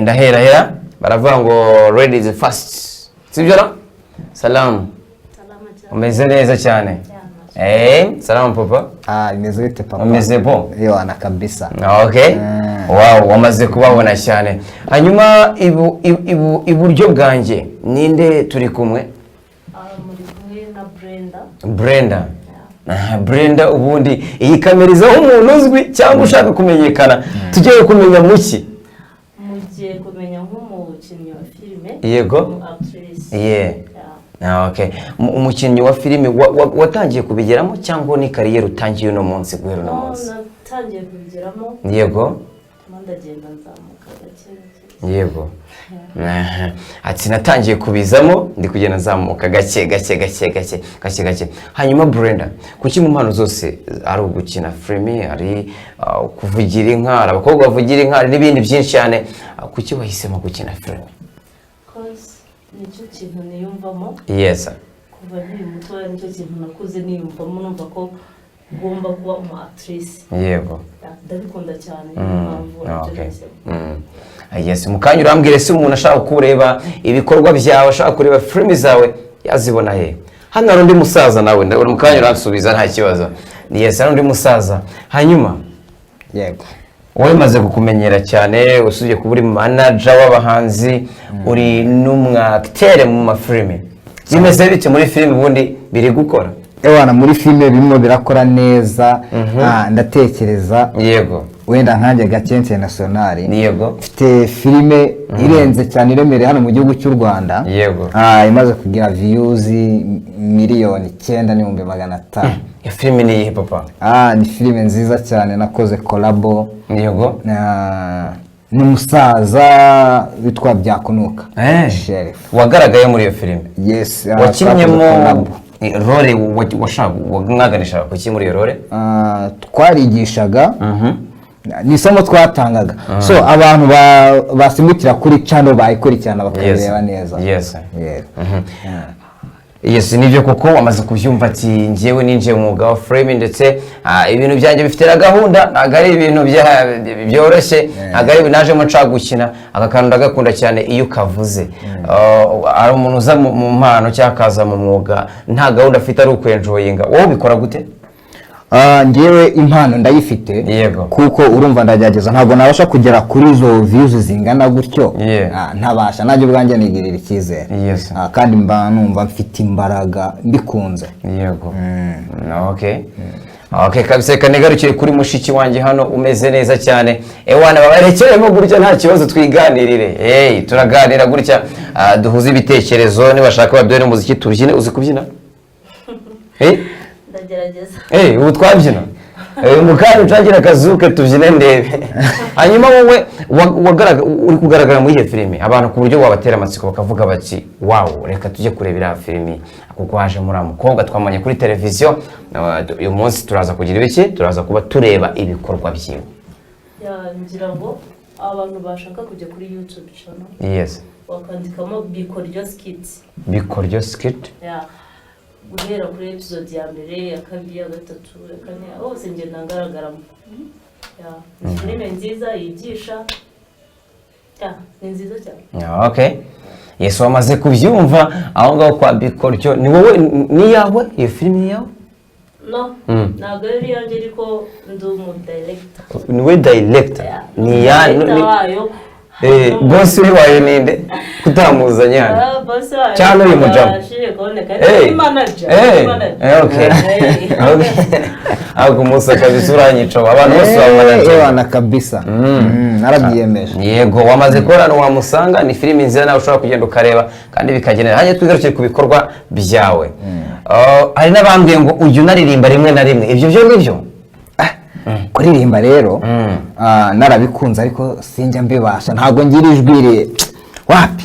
ndahera baravuga ngo ladies first sibyo no salamu umeze neza cyane salamu papa imeze bite papa umeze bo yana kabisa okay wow wamaze kubabona cyane hanyuma iburyo bwanjye ninde turi kumwe muri kumwe na Brenda ubundi iyi kamerizaho umuntu uzwi cyangwa ushaka kumenyekana tugiye kumenya muki mugiye kumenya nk'umukinnyi wa filime yego okay umukinnyi wa filime watangiye kubigeramo cyangwa ni kariyeri utangiye no munsi guhera no munsi natangiye kubigeramo yego ndagenda nzamuka gake yego ati natangiye kubizamo ndi kugenda nzamuka gake hanyuma Brenda kuki mu mpano zose ari ugukina filime ari kuvugira inka abakobwa bavugira inka n'ibindi byinshi cyane kuki wahisemo gukina filime nicyo kintu niyumvamo yes kuva nkiri muto nicyo kintu nakuze niyumvamo numva ko ngomba kuba umu actrice yego ndabikunda cyane yes mukanya urambwire se umuntu ashaka kureba ibikorwa byawe ashaka kureba filime zawe yazibona he hano hari undi musaza nawe mukanya uransubiza nta kibazo yes hari undi musaza hanyuma yego wowe maze kukumenyera cyane usubye kuba uri manager w'abahanzi uri n'umwacteur mu mafilime bimeze bite muri filime ubundi biri gukora ewana muri filime bimwe birakora neza ndatekereza yego wenda nkanjye Gakenke National yego mfite filime irenze cyane iremereye hano mu gihugu cy'u Rwanda yego imaze kugira views miliyoni 9,500 ya filime ni iyi papa ni filime nziza cyane nakoze collabo yego n'umusaza witwa Byakunuka Sheriff wagaragaye muri iyo filime yes wakinyemo role wamwaganisha kuki muri iyo role twarigishaga nisomo twatangaga so abantu basimbukira kuri channel bayikurikirana bakareba neza yes nivyo koko wamaze kuvyumva ati njewe ninje umwuga wa filime ndetse ibintu byanjye bifite gahunda agari ibintu byoroshye agari naje mu cagukina agakanda ndagakunda cyane iyo kavuze ari umuntu uza mu mpano cyakaza mu mwuga nta gahunda afite ari ukwenjoyinga wowe bikora gute ngewe impano ndayifite kuko urumva ndagerageza ntabwo nabasha kugera kuri zo views zingana gutyo ntabasha najye ubwanjye nigirira icyizere kandi mba numva mfite imbaraga mbikunze yego okay kabisa kanigarukiye kuri mushiki wanjye hano umeze neza cyane ewana babarekeremo gutya nta kibazo twiganirire turaganira gutya duhuze ibitekerezo nibashaka baduhe n'umuziki tubyine uzi kubyina ndagerageza ubu twabyina mukanya ucangira akazuke tubyine ndebe hanyuma wowe uri kugaragara muri iyo filime abantu ku buryo wabatera amatsiko bakavuga bati wow reka tujye kurebera filime kuko haje muri amukobwa twamanye kuri televiziyo uyu munsi turaza kugira ibiki turaza kuba tureba ibikorwa byiwe ngira ngo abantu bashaka kujya kuri YouTube channel wakandikamo Bikoryo skit guhera kuri episode ya mbere ya kabiri ya gatatu ya kane hose ngenda ngaragaramo ni filime nziza yigisha ni nziza cyane okay yes wamaze kubyumva aho ngaho kwa Bikoryo ni wowe ni yawe iyo filime ni yawe no ntabwo ari yanjye ariko ndi umu director ni we director ni ya boss wayo ninde kutamuzanya hano cyane uyu mujamu okay ahubwo musaka bisuranyicyo abantu bose babana kabisa narabyiyemeje yego wamaze korana wamusanga ni filime nziza nawe ushobora kugenda ukareba kandi bikagenera hanye twigarukire ku bikorwa byawe hari n'abambwiye ngo ujye unaririmba rimwe na rimwe ibyo byo nibyo kuririmba rero narabikunze ariko sinjya mbibasha ntabwo ngira ijwi wapi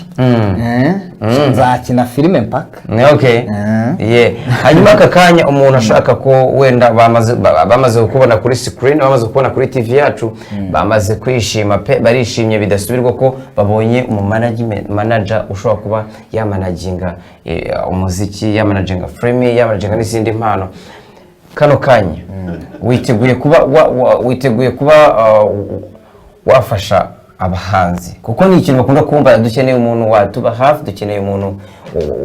nzakina filime mpaka okay hanyuma aka kanya umuntu ashaka ko wenda bamaze kukubona kuri screen bamaze kukubona kuri TV yacu bamaze kwishima pe barishimye bidasubirwa ko babonye manager ushobora kuba yamanaginga umuziki yamanaginga filime yamanaginga n'izindi mpano kano kanya witeguye kuba wafasha abahanzi kuko ni ikintu bakunda kumva dukeneye umuntu watuba hafi dukeneye umuntu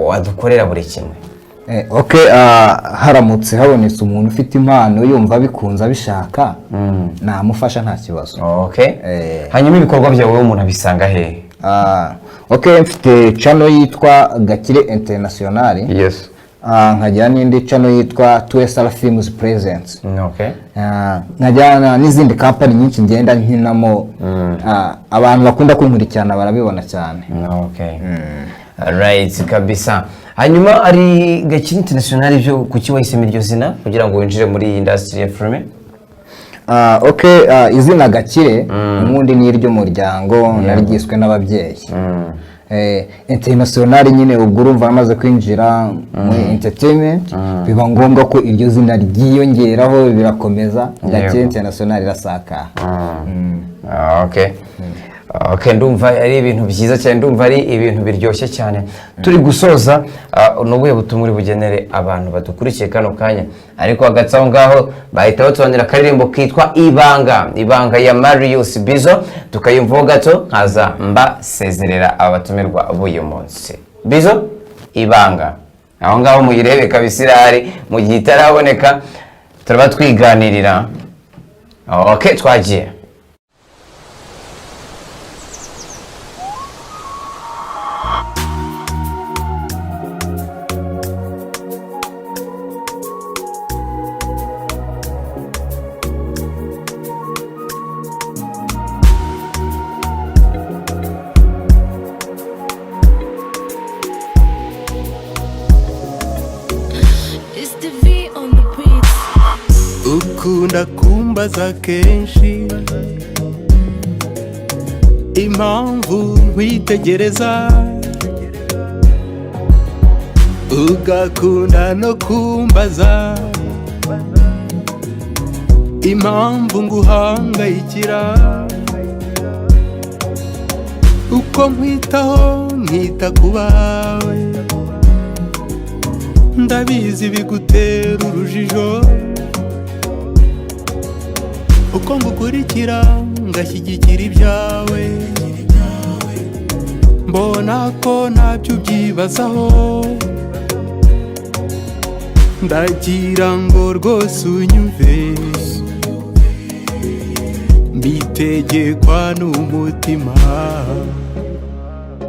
wadukorera buri kimwe okay haramutse habonetse umuntu ufite impano yumva bikunza abishaka namufasha nta kibazo okay hanyuma ibikorwa byawe umuntu abisanga he okay mfite channel yitwa Gakire International yes nkajyana n'indi channel yitwa Twesala Films Presents okay nkajyana n'izindi company nyinshi ngenda nkinamo abantu bakunda kunkurikirana barabibona cyane okay right kabisa hanyuma ari Gakire International byo kuki wahisemo iryo zina kugira ngo winjire muri industry ya filme okay izina Gakire umundi ni iryo muryango narigiswe n'ababyeyi International nyine ubwo urumva amaze kwinjira muri entertainment biba ngombwa ko iryo zina ryiyongeraho birakomeza Gakire International irasaka okay ndumva ari ibintu byiza cyane ndumva ari ibintu biryoshye cyane turi gusoza n'ubuye butumuri bugenere abantu badukurikiye kano kanya ariko hagatsaho ngaho bahita batubonera karirimbo kitwa ibanga ya Marius Bizo tukayumvaho gato nkaza mbasezerera abatumirwa b'uyu munsi Bizo ibanga aho ngaho muyirebe kabisirari mu gihe itaraboneka turaba twiganirira okay twagiye ukunda kumbaza kenshi impamvu nkwitegereza ugakunda no kumbaza impamvu nguhangayikira uko nkwitaho nkita ku bawe ndabizi bigutera urujijo uko ngukurikira ngashyigikira ibyawe mbona ko ntabyo ubyibazaho ndagira ngo rwose unyumve mbitegekwa n'umutima